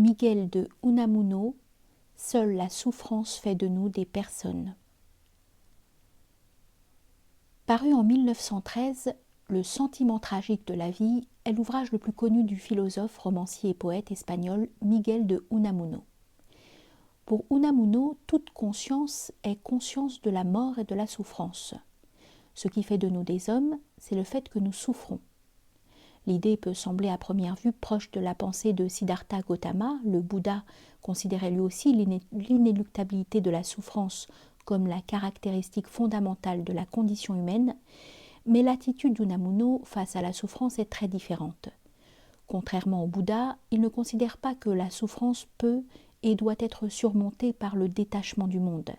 Miguel de Unamuno, seule la souffrance fait de nous des personnes. Paru en 1913, Le sentiment tragique de la vie est l'ouvrage le plus connu du philosophe, romancier et poète espagnol Miguel de Unamuno. Pour Unamuno, toute conscience est conscience de la mort et de la souffrance. Ce qui fait de nous des hommes, c'est le fait que nous souffrons. L'idée peut sembler à première vue proche de la pensée de Siddhartha Gautama. Le Bouddha considérait lui aussi l'inéluctabilité de la souffrance comme la caractéristique fondamentale de la condition humaine, mais l'attitude d'Unamuno face à la souffrance est très différente. Contrairement au Bouddha, il ne considère pas que la souffrance peut et doit être surmontée par le détachement du monde.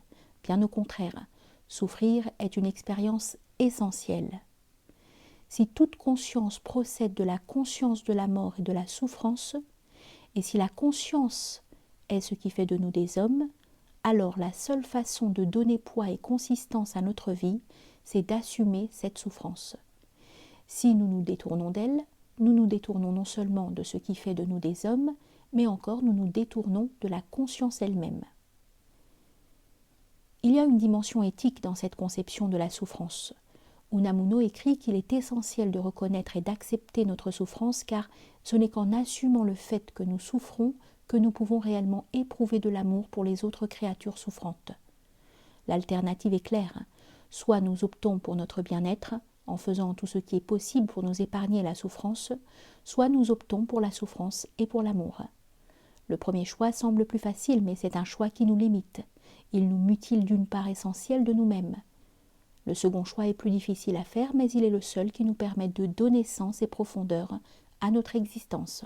Bien au contraire, souffrir est une expérience essentielle. Si toute conscience procède de la conscience de la mort et de la souffrance, et si la conscience est ce qui fait de nous des hommes, alors la seule façon de donner poids et consistance à notre vie, c'est d'assumer cette souffrance. Si nous nous détournons d'elle, nous nous détournons non seulement de ce qui fait de nous des hommes, mais encore nous nous détournons de la conscience elle-même. Il y a une dimension éthique dans cette conception de la souffrance. Unamuno écrit qu'il est essentiel de reconnaître et d'accepter notre souffrance, car ce n'est qu'en assumant le fait que nous souffrons que nous pouvons réellement éprouver de l'amour pour les autres créatures souffrantes. L'alternative est claire. Soit nous optons pour notre bien-être, en faisant tout ce qui est possible pour nous épargner la souffrance, soit nous optons pour la souffrance et pour l'amour. Le premier choix semble plus facile, mais c'est un choix qui nous limite. Il nous mutile d'une part essentielle de nous-mêmes. Le second choix est plus difficile à faire, mais il est le seul qui nous permet de donner sens et profondeur à notre existence.